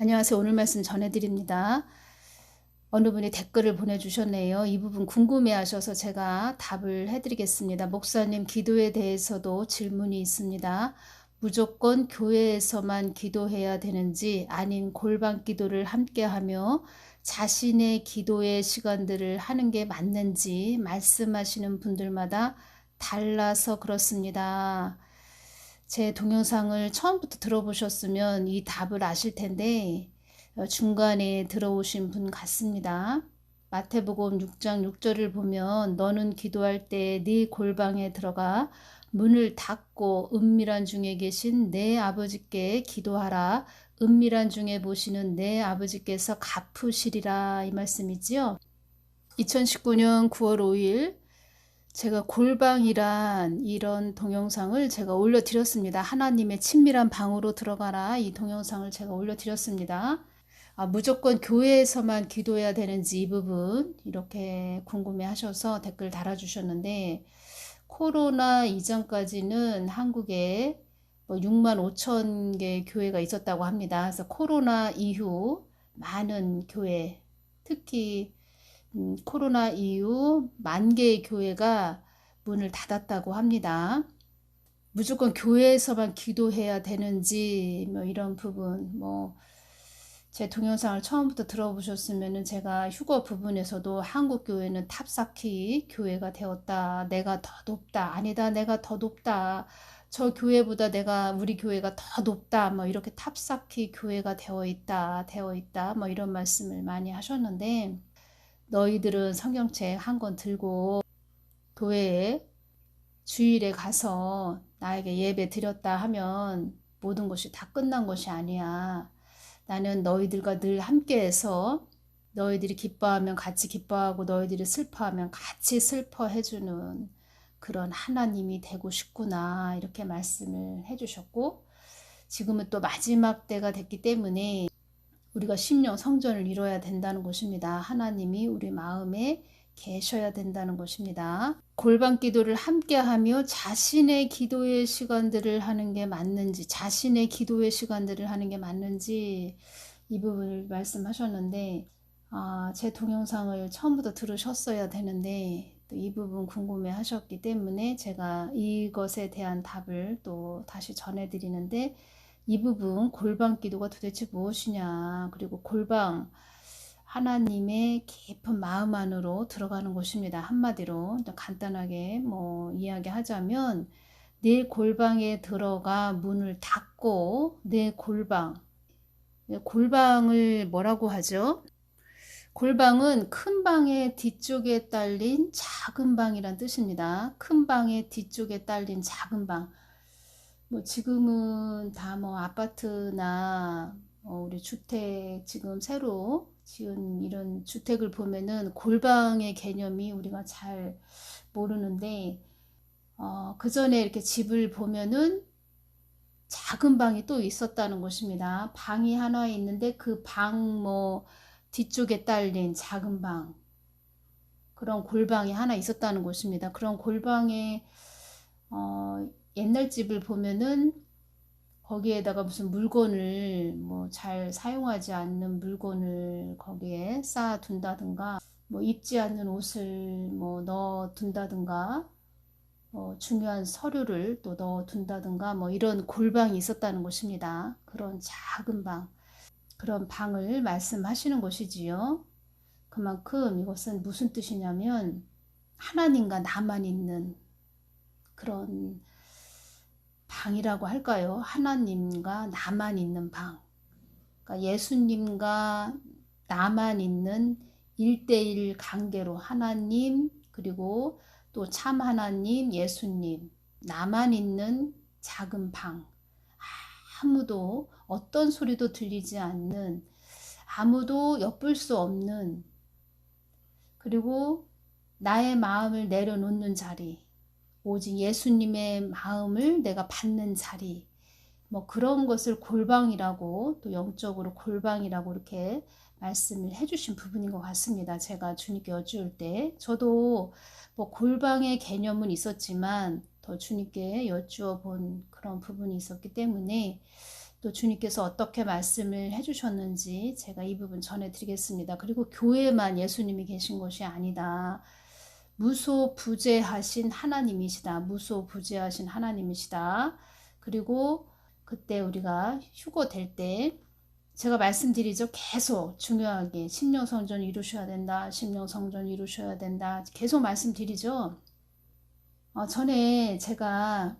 안녕하세요. 오늘 말씀 전해드립니다. 어느 분이 댓글을 보내주셨네요. 이 부분 궁금해 하셔서 제가 답을 해드리겠습니다. 목사님, 기도에 대해서도 질문이 있습니다. 무조건 교회에서만 기도해야 되는지 아닌 골방 기도를 함께 하며 자신의 기도의 시간들을 하는 게 맞는지 말씀하시는 분들마다 달라서 그렇습니다. 제 동영상을 처음부터 들어보셨으면 이 답을 아실 텐데 중간에 들어오신 분 같습니다. 마태복음 6장 6절을 보면 너는 기도할 때 네 골방에 들어가 문을 닫고 은밀한 중에 계신 내 아버지께 기도하라. 은밀한 중에 보시는 내 아버지께서 갚으시리라, 이 말씀이지요. 2019년 9월 5일 제가 골방이란 이런 동영상을 제가 올려드렸습니다. 하나님의 친밀한 방으로 들어가라, 이 동영상을 제가 올려드렸습니다. 무조건 교회에서만 기도해야 되는지 이 부분 이렇게 궁금해 하셔서 댓글 달아주셨는데, 코로나 이전까지는 한국에 6만 5천 개 교회가 있었다고 합니다. 그래서 코로나 이후 많은 교회, 특히 코로나 이후 10,000개의 교회가 문을 닫았다고 합니다. 무조건 교회에서만 기도해야 되는지 이런 부분, 제 동영상을 처음부터 들어보셨으면 제가 휴거 부분에서도 한국 교회는 탑쌓기 교회가 되었다, 내가 더 높다, 아니다 내가 더 높다, 저 교회보다 우리 교회가 더 높다, 이렇게 탑쌓기 교회가 되어 있다 이런 말씀을 많이 하셨는데, 너희들은 성경책 한 권 들고 교회에 주일에 가서 나에게 예배 드렸다 하면 모든 것이 다 끝난 것이 아니야. 나는 너희들과 늘 함께해서 너희들이 기뻐하면 같이 기뻐하고 너희들이 슬퍼하면 같이 슬퍼해주는 그런 하나님이 되고 싶구나, 이렇게 말씀을 해주셨고, 지금은 또 마지막 때가 됐기 때문에 우리가 심령 성전을 이뤄야 된다는 것입니다. 하나님이 우리 마음에 계셔야 된다는 것입니다. 골방 기도를 함께 하며 자신의 기도의 시간들을 하는 게 맞는지, 자신의 기도의 시간들을 하는 게 맞는지 이 부분을 말씀하셨는데, 제 동영상을 처음부터 들으셨어야 되는데 또 이 부분 궁금해 하셨기 때문에 제가 이것에 대한 답을 또 다시 전해드리는데, 이 부분 골방 기도가 도대체 무엇이냐, 그리고 골방, 하나님의 깊은 마음 안으로 들어가는 곳입니다. 한마디로 간단하게 이야기하자면, 내 골방에 들어가 문을 닫고 내 골방을 뭐라고 하죠? 골방은 큰 방의 뒤쪽에 딸린 작은 방이란 뜻입니다. 큰 방의 뒤쪽에 딸린 작은 방. 지금은 다 아파트나 우리 주택, 지금 새로 지은 이런 주택을 보면은 골방의 개념이 우리가 잘 모르는데, 그 전에 이렇게 집을 보면은 작은 방이 또 있었다는 것입니다. 방이 하나 있는데 그 방 뒤쪽에 딸린 작은 방, 그런 골방이 하나 있었다는 것입니다. 그런 골방에 옛날 집을 보면은 거기에다가 무슨 물건을 잘 사용하지 않는 물건을 거기에 쌓아 둔다든가, 입지 않는 옷을 넣어 둔다든가, 중요한 서류를 또 넣어 둔다든가, 이런 골방이 있었다는 것입니다. 그런 작은 방, 그런 방을 말씀하시는 것이지요. 그만큼 이것은 무슨 뜻이냐면 하나님과 나만 있는 그런 방이라고 할까요? 하나님과 나만 있는 방. 그러니까 예수님과 나만 있는 1대1 관계로, 하나님 그리고 또 참 하나님 예수님, 나만 있는 작은 방. 아무도 어떤 소리도 들리지 않는, 아무도 엿볼 수 없는, 그리고 나의 마음을 내려놓는 자리, 오직 예수님의 마음을 내가 받는 자리, 그런 것을 골방이라고, 또 영적으로 골방이라고 이렇게 말씀을 해주신 부분인 것 같습니다. 제가 주님께 여쭈을 때 저도 골방의 개념은 있었지만 더 주님께 여쭈어 본 그런 부분이 있었기 때문에 또 주님께서 어떻게 말씀을 해주셨는지 제가 이 부분 전해드리겠습니다. 그리고 교회만 예수님이 계신 것이 아니다. 무소부재하신 하나님이시다. 무소부재하신 하나님이시다. 그리고 그때 우리가 휴거 될 때 제가 말씀드리죠. 계속 중요하게 심령성전 이루셔야 된다. 심령성전 이루셔야 된다. 계속 말씀드리죠. 전에 제가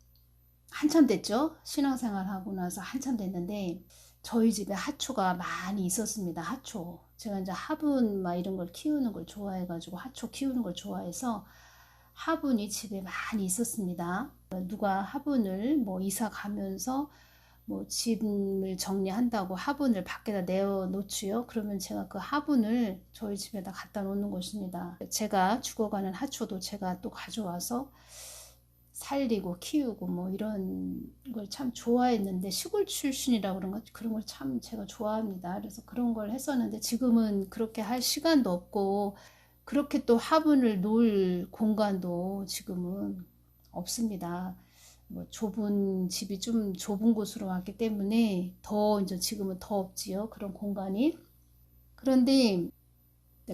한참 됐죠. 신앙생활 하고 나서 한참 됐는데 저희 집에 하초가 많이 있었습니다. 하초. 제가 이제 화분 막 이런 걸 키우는 걸 좋아해가지고 하초 키우는 걸 좋아해서 화분이 집에 많이 있었습니다. 누가 화분을 뭐 이사 가면서 뭐 짐을 정리한다고 화분을 밖에다 내어 놓지요. 그러면 제가 그 화분을 저희 집에다 갖다 놓는 것입니다. 제가 죽어가는 하초도 제가 또 가져와서 살리고 키우고 뭐 이런 걸 참 좋아했는데 시골 출신이라 그런 걸 참 제가 좋아합니다. 그래서 그런 걸 했었는데 지금은 그렇게 할 시간도 없고 그렇게 또 화분을 놓을 공간도 지금은 없습니다. 뭐 좁은 집이 좀 좁은 곳으로 왔기 때문에 더 이제 지금은 더 없지요. 그런 공간이. 그런데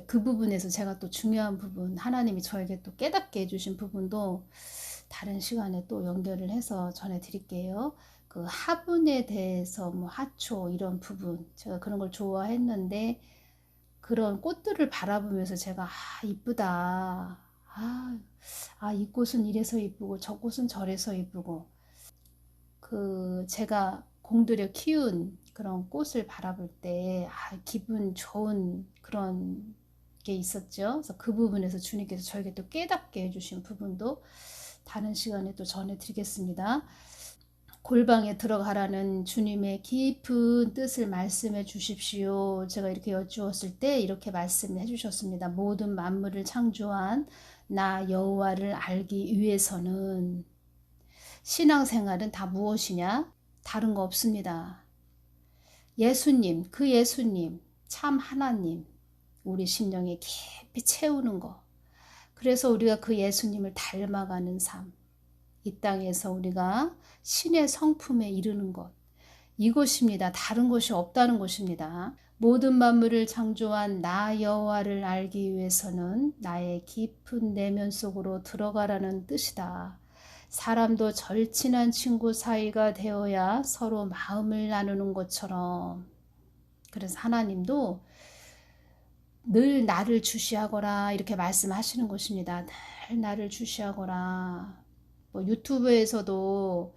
그 부분에서 제가 또 중요한 부분 하나님이 저에게 또 깨닫게 해주신 부분도 다른 시간에 또 연결을 해서 전해드릴게요. 그 화분에 대해서 뭐 하초 이런 부분 제가 그런 걸 좋아했는데 그런 꽃들을 바라보면서 제가 이쁘다. 이 꽃은 이래서 이쁘고 저 꽃은 저래서 이쁘고 그 제가 공들여 키운 그런 꽃을 바라볼 때 기분 좋은 그런 게 있었죠. 그래서 그 부분에서 주님께서 저에게 또 깨닫게 해주신 부분도 다른 시간에 또 전해드리겠습니다. 골방에 들어가라는 주님의 깊은 뜻을 말씀해 주십시오. 제가 이렇게 여쭈었을 때 이렇게 말씀을 해주셨습니다. 모든 만물을 창조한 나 여호와를 알기 위해서는 신앙생활은 다 무엇이냐? 다른 거 없습니다. 예수님, 그 예수님, 참 하나님, 우리 심령에 깊이 채우는 거. 그래서 우리가 그 예수님을 닮아가는 삶. 이 땅에서 우리가 신의 성품에 이르는 것. 이것입니다. 다른 것이 없다는 것입니다. 모든 만물을 창조한 나 여호와를 알기 위해서는 나의 깊은 내면 속으로 들어가라는 뜻이다. 사람도 절친한 친구 사이가 되어야 서로 마음을 나누는 것처럼. 그래서 하나님도 늘 나를 주시하거라 이렇게 말씀하시는 것입니다. 늘 나를 주시하거라. 뭐 유튜브에서도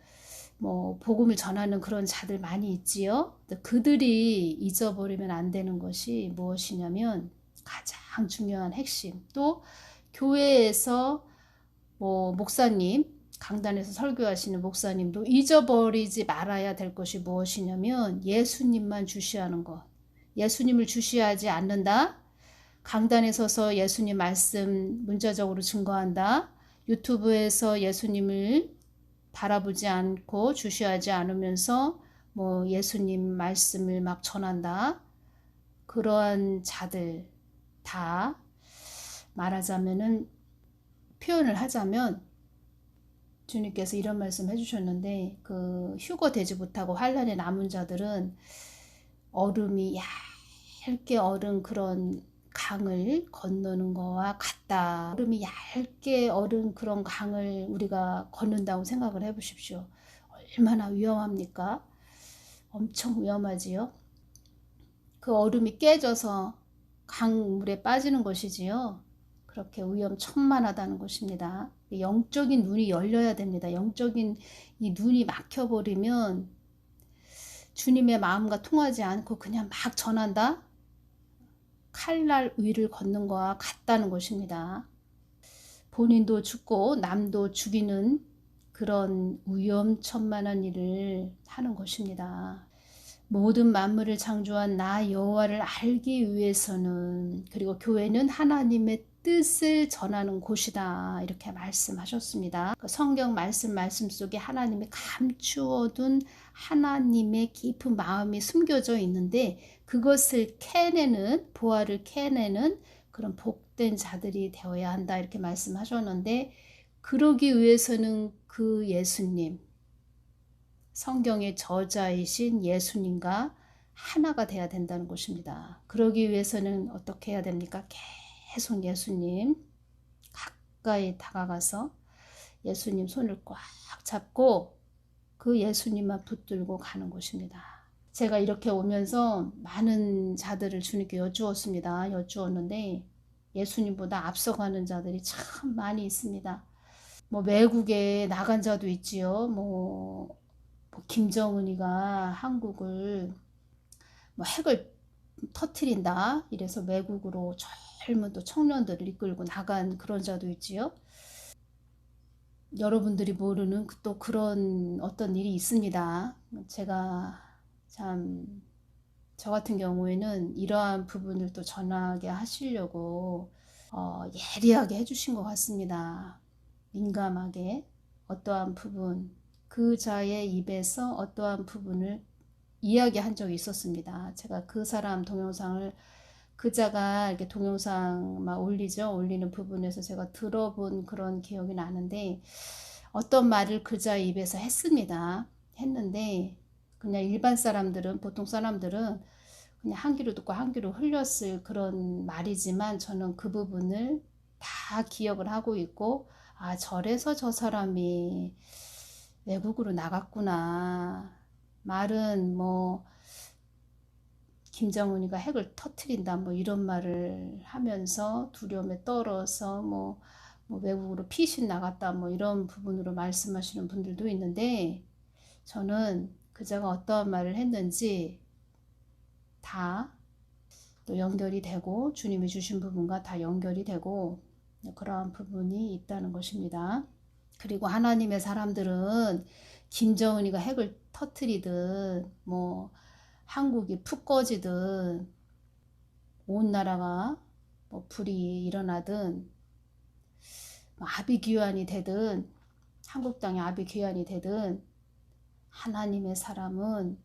뭐 복음을 전하는 그런 자들 많이 있지요. 그들이 잊어버리면 안 되는 것이 무엇이냐면 가장 중요한 핵심. 또 교회에서 뭐 목사님, 강단에서 설교하시는 목사님도 잊어버리지 말아야 될 것이 무엇이냐면 예수님만 주시하는 것. 예수님을 주시하지 않는다. 강단에 서서 예수님 말씀 문자적으로 증거한다. 유튜브에서 예수님을 바라보지 않고 주시하지 않으면서 뭐 예수님 말씀을 막 전한다. 그러한 자들 다 말하자면은 표현을 하자면 주님께서 이런 말씀 해주셨는데 그 휴거 되지 못하고 환난에 남은 자들은 얼음이 얇게 얼은 그런 강을 건너는 거와 같다. 얼음이 얇게 얼은 그런 강을 우리가 걷는다고 생각을 해보십시오. 얼마나 위험합니까? 엄청 위험하지요. 그 얼음이 깨져서 강물에 빠지는 것이지요. 그렇게 위험천만하다는 것입니다. 영적인 눈이 열려야 됩니다. 영적인 이 눈이 막혀버리면 주님의 마음과 통하지 않고 그냥 막 전한다? 칼날 위를 걷는 거와 같다는 것입니다. 본인도 죽고 남도 죽이는 그런 위험천만한 일을 하는 것입니다. 모든 만물을 창조한 나 여호와를 알기 위해서는 그리고 교회는 하나님의 뜻을 전하는 곳이다 이렇게 말씀하셨습니다. 성경 말씀 속에 하나님이 감추어둔 하나님의 깊은 마음이 숨겨져 있는데 그것을 캐내는 보화를 캐내는 그런 복된 자들이 되어야 한다 이렇게 말씀하셨는데 그러기 위해서는 그 예수님 성경의 저자이신 예수님과 하나가 돼야 된다는 것입니다. 그러기 위해서는 어떻게 해야 됩니까? 계속 예수님 가까이 다가가서 예수님 손을 꽉 잡고 그 예수님만 붙들고 가는 것입니다. 제가 이렇게 오면서 많은 자들을 주님께 여쭈었습니다. 여쭈었는데 예수님보다 앞서가는 자들이 참 많이 있습니다. 뭐 외국에 나간 자도 있지요. 김정은이가 한국을 핵을 터트린다 이래서 외국으로 젊은 또 청년들을 이끌고 나간 그런 자도 있지요. 여러분들이 모르는 또 그런 어떤 일이 있습니다. 제가 참 저 같은 경우에는 이러한 부분을 또 전하게 하시려고 예리하게 해주신 것 같습니다. 민감하게 어떠한 부분, 그 자의 입에서 어떠한 부분을 이야기한 적이 있었습니다. 제가 그 사람 동영상을 그 자가 이렇게 동영상 막 올리는 부분에서 제가 들어본 그런 기억이 나는데 어떤 말을 그 자의 입에서 했는데 그냥 일반 사람들은 보통 사람들은 그냥 한 귀로 듣고 한 귀로 흘렸을 그런 말이지만 저는 그 부분을 다 기억을 하고 있고 저래서 저 사람이 외국으로 나갔구나. 말은 김정은이가 핵을 터트린다 이런 말을 하면서 두려움에 떨어서 외국으로 피신 나갔다 이런 부분으로 말씀하시는 분들도 있는데 저는 그자가 어떠한 말을 했는지 다 또 연결이 되고 주님이 주신 부분과 다 연결이 되고 그러한 부분이 있다는 것입니다. 그리고 하나님의 사람들은 김정은이가 핵을 터트리든 한국이 푹 꺼지든 온 나라가 불이 일어나든 아비규환이 되든 한국 땅에 아비규환이 되든 하나님의 사람은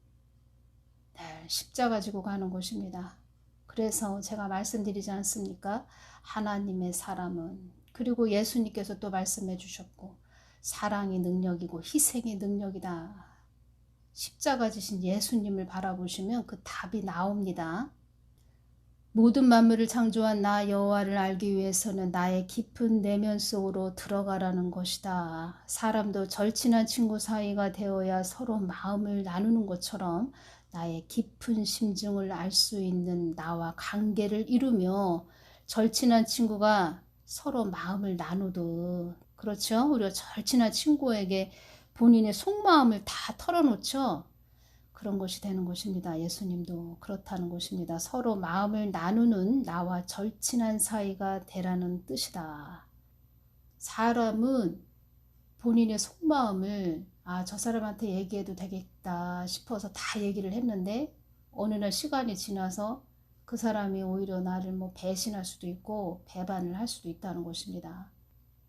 늘 십자가 지고 가는 것입니다. 그래서 제가 말씀드리지 않습니까? 하나님의 사람은 그리고 예수님께서 또 말씀해 주셨고 사랑이 능력이고 희생이 능력이다. 십자가 지신 예수님을 바라보시면 그 답이 나옵니다. 모든 만물을 창조한 나 여호와를 알기 위해서는 나의 깊은 내면 속으로 들어가라는 것이다. 사람도 절친한 친구 사이가 되어야 서로 마음을 나누는 것처럼 나의 깊은 심증을 알 수 있는 나와 관계를 이루며 절친한 친구가 서로 마음을 나누듯 그렇죠? 우리가 절친한 친구에게 본인의 속마음을 다 털어놓죠. 그런 것이 되는 것입니다. 예수님도 그렇다는 것입니다. 서로 마음을 나누는 나와 절친한 사이가 되라는 뜻이다. 사람은 본인의 속마음을 저 사람한테 얘기해도 되겠다 싶어서 다 얘기를 했는데 어느 날 시간이 지나서 그 사람이 오히려 나를 배신할 수도 있고 배반을 할 수도 있다는 것입니다.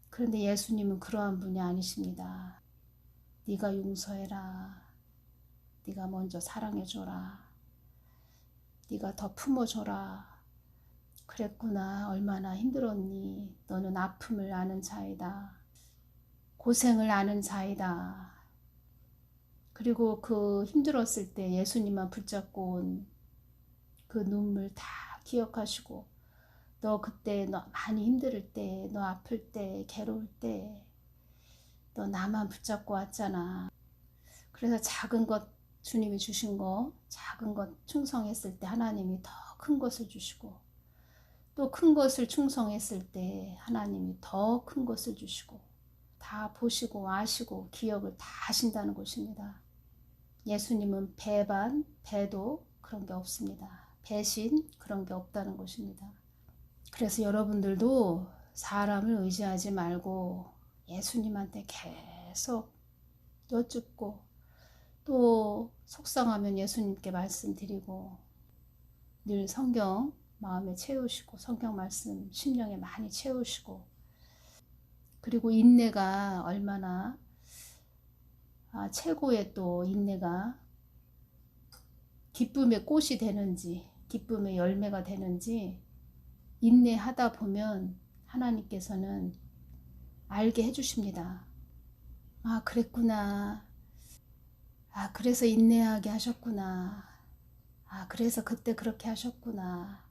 그런데 예수님은 그러한 분이 아니십니다. 네가 용서해라. 네가 먼저 사랑해줘라. 네가 더 품어줘라. 그랬구나. 얼마나 힘들었니. 너는 아픔을 아는 자이다. 고생을 아는 자이다. 그리고 그 힘들었을 때 예수님만 붙잡고 온 그 눈물 다 기억하시고 너 그때 너 많이 힘들 때, 너 아플 때, 괴로울 때 너 나만 붙잡고 왔잖아. 그래서 작은 것 주님이 주신 거 작은 것 충성했을 때 하나님이 더 큰 것을 주시고 또 큰 것을 충성했을 때 하나님이 더 큰 것을 주시고 다 보시고 아시고 기억을 다 하신다는 것입니다. 예수님은 배반, 배도 그런 게 없습니다. 배신 그런 게 없다는 것입니다. 그래서 여러분들도 사람을 의지하지 말고 예수님한테 계속 여쭙고 또 속상하면 예수님께 말씀드리고 늘 성경 마음에 채우시고 성경 말씀 심령에 많이 채우시고 그리고 인내가 얼마나 최고의 또 인내가 기쁨의 꽃이 되는지 기쁨의 열매가 되는지 인내하다 보면 하나님께서는 알게 해주십니다. 그랬구나. 아, 그래서 인내하게 하셨구나. 아, 그래서 그때 그렇게 하셨구나.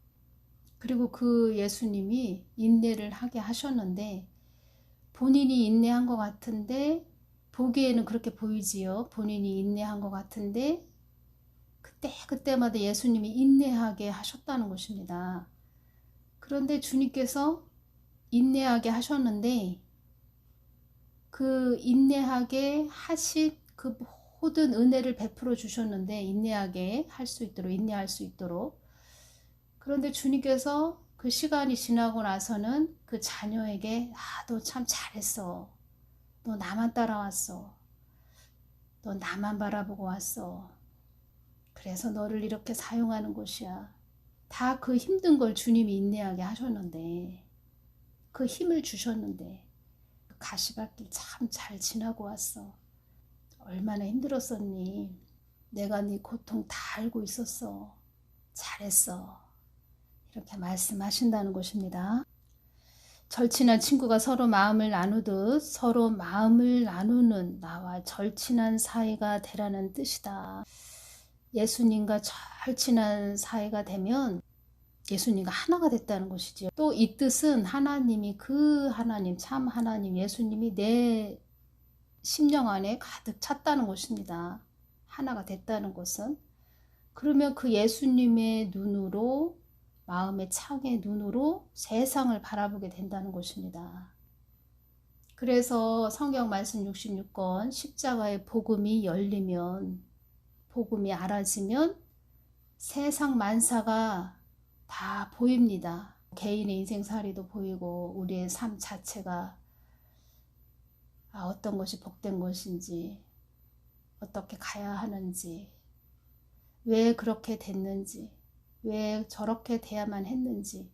그리고 그 예수님이 인내를 하게 하셨는데 본인이 인내한 것 같은데 보기에는 그렇게 보이지요. 본인이 인내한 것 같은데 그때마다 예수님이 인내하게 하셨다는 것입니다. 그런데 주님께서 인내하게 하셨는데 그 인내하게 하신 그 모든 은혜를 베풀어 주셨는데 인내하게 할 수 있도록 인내할 수 있도록 그런데 주님께서 그 시간이 지나고 나서는 그 자녀에게 너 참 잘했어. 너 나만 따라왔어. 너 나만 바라보고 왔어. 그래서 너를 이렇게 사용하는 것이야. 다 그 힘든 걸 주님이 인내하게 하셨는데 그 힘을 주셨는데 그 가시밭길 참 잘 지나고 왔어. 얼마나 힘들었었니? 내가 네 고통 다 알고 있었어. 잘했어. 이렇게 말씀하신다는 것입니다. 절친한 친구가 서로 마음을 나누듯 서로 마음을 나누는 나와 절친한 사이가 되라는 뜻이다. 예수님과 절친한 사이가 되면 예수님과 하나가 됐다는 것이죠. 또 이 뜻은 하나님이 그 하나님 참 하나님 예수님이 내 심령 안에 가득 찼다는 것입니다. 하나가 됐다는 것은 그러면 그 예수님의 눈으로 마음의 창의 눈으로 세상을 바라보게 된다는 것입니다. 그래서 성경 말씀 66권 십자가의 복음이 열리면 복음이 알아지면 세상 만사가 다 보입니다. 개인의 인생살이도 보이고 우리의 삶 자체가 어떤 것이 복된 것인지 어떻게 가야 하는지 왜 그렇게 됐는지 왜 저렇게 돼야만 했는지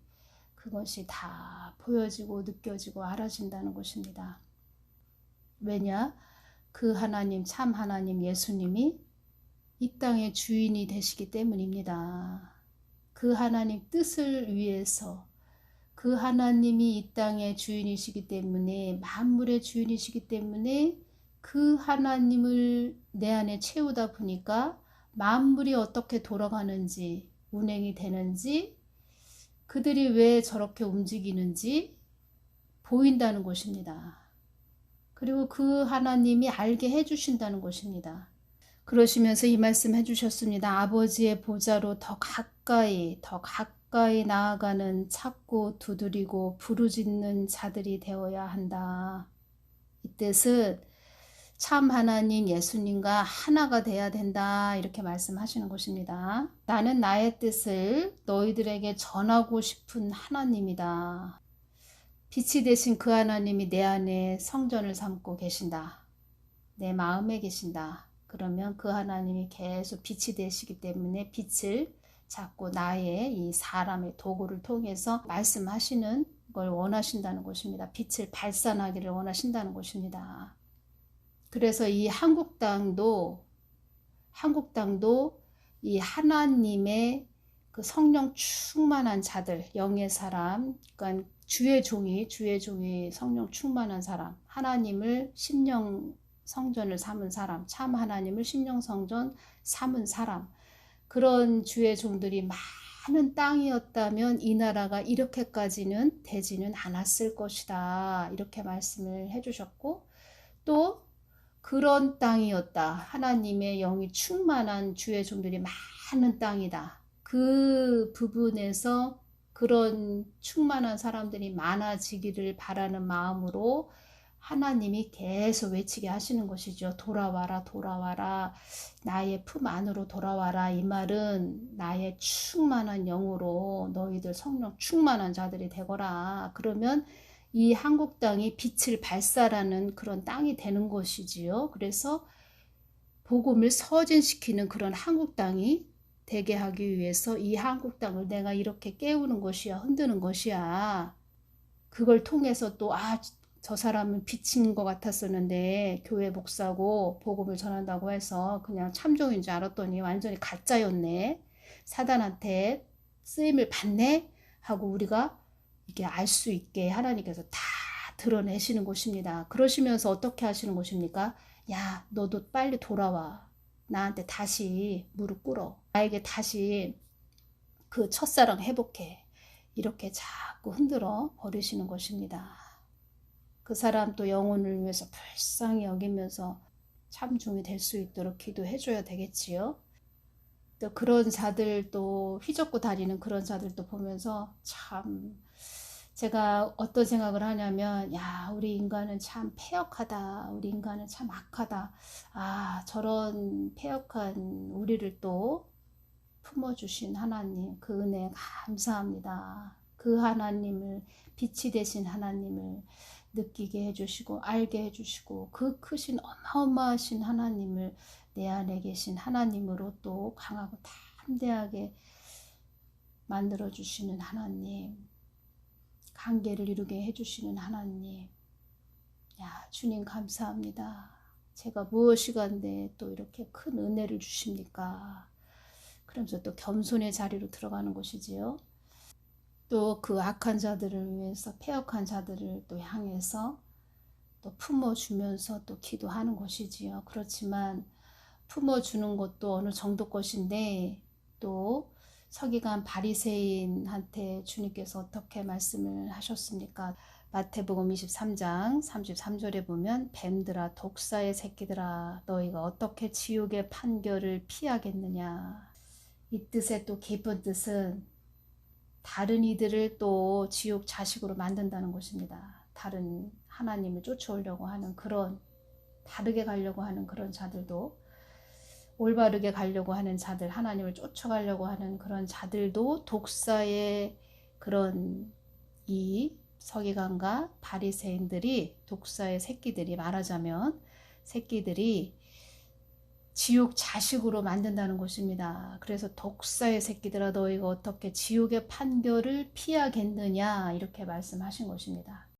그것이 다 보여지고 느껴지고 알아진다는 것입니다. 왜냐? 그 하나님 참 하나님 예수님이 이 땅의 주인이 되시기 때문입니다. 그 하나님 뜻을 위해서 그 하나님이 이 땅의 주인이시기 때문에 만물의 주인이시기 때문에 그 하나님을 내 안에 채우다 보니까 만물이 어떻게 돌아가는지 운행이 되는지 그들이 왜 저렇게 움직이는지 보인다는 것입니다. 그리고 그 하나님이 알게 해주신다는 것입니다. 그러시면서 이 말씀 해주셨습니다. 아버지의 보좌로 더 가까이 나아가는 찾고 두드리고 부르짖는 자들이 되어야 한다. 이 뜻은 참 하나님 예수님과 하나가 돼야 된다 이렇게 말씀하시는 것입니다. 나는 나의 뜻을 너희들에게 전하고 싶은 하나님이다. 빛이 되신 그 하나님이 내 안에 성전을 삼고 계신다. 내 마음에 계신다. 그러면 그 하나님이 계속 빛이 되시기 때문에 빛을 자꾸 나의 이 사람의 도구를 통해서 말씀하시는 걸 원하신다는 것입니다. 빛을 발산하기를 원하신다는 것입니다. 그래서 이 한국 땅도 이 하나님의 그 성령 충만한 자들, 영의 사람, 그러니까 주의 종이 성령 충만한 사람, 하나님을 심령 성전을 삼은 사람, 참 하나님을 심령 성전 삼은 사람, 그런 주의 종들이 많은 땅이었다면 이 나라가 이렇게까지는 되지는 않았을 것이다. 이렇게 말씀을 해주셨고 또 그런 땅이었다. 하나님의 영이 충만한 주의 종들이 많은 땅이다. 그 부분에서 그런 충만한 사람들이 많아지기를 바라는 마음으로 하나님이 계속 외치게 하시는 것이죠. 돌아와라, 돌아와라. 나의 품 안으로 돌아와라. 이 말은 나의 충만한 영으로 너희들 성령 충만한 자들이 되거라. 그러면 이 한국 땅이 빛을 발산하는 그런 땅이 되는 것이지요. 그래서 복음을 서진시키는 그런 한국 땅이 되게 하기 위해서 이 한국 땅을 내가 이렇게 깨우는 것이야, 흔드는 것이야. 그걸 통해서 또 저 사람은 빛인 것 같았었는데 교회 목사고 복음을 전한다고 해서 그냥 참종인 줄 알았더니 완전히 가짜였네. 사단한테 쓰임을 받네 하고 우리가 이게 알 수 있게 하나님께서 다 드러내시는 것입니다. 그러시면서 어떻게 하시는 것입니까? 야, 너도 빨리 돌아와. 나한테 다시 무릎 꿇어. 나에게 다시 그 첫사랑 회복해. 이렇게 자꾸 흔들어 버리시는 것입니다. 그 사람 또 영혼을 위해서 불쌍히 여기면서 참중이 될 수 있도록 기도해 줘야 되겠지요. 또 그런 자들 또 휘젓고 다니는 그런 자들도 보면서 참 제가 어떤 생각을 하냐면 야 우리 인간은 참 패역하다. 우리 인간은 참 악하다. 아 저런 패역한 우리를 또 품어주신 하나님 그 은혜 감사합니다. 그 하나님을 빛이 되신 하나님을 느끼게 해주시고 알게 해주시고 그 크신 어마어마하신 하나님을 내 안에 계신 하나님으로 또 강하고 담대하게 만들어주시는 하나님, 관계를 이루게 해주시는 하나님, 야 주님 감사합니다. 제가 무엇이 간데 또 이렇게 큰 은혜를 주십니까? 그러면서 또 겸손의 자리로 들어가는 것이지요. 또 그 악한 자들을 위해서 패역한 자들을 또 향해서 또 품어주면서 또 기도하는 것이지요. 그렇지만 품어주는 것도 어느 정도 것인데 또 서기관 바리새인한테 주님께서 어떻게 말씀을 하셨습니까? 마태복음 23장 33절에 보면 뱀들아 독사의 새끼들아 너희가 어떻게 지옥의 판결을 피하겠느냐. 이 뜻의 또 깊은 뜻은 다른 이들을 또 지옥 자식으로 만든다는 것입니다. 다른 하나님을 쫓아오려고 하는 그런 다르게 가려고 하는 그런 자들도 올바르게 가려고 하는 자들 하나님을 쫓아가려고 하는 그런 자들도 독사의 그런 이 서기관과 바리새인들이 독사의 새끼들이 말하자면 새끼들이 지옥 자식으로 만든다는 것입니다. 그래서 독사의 새끼들아 너희가 어떻게 지옥의 판결을 피하겠느냐 이렇게 말씀하신 것입니다.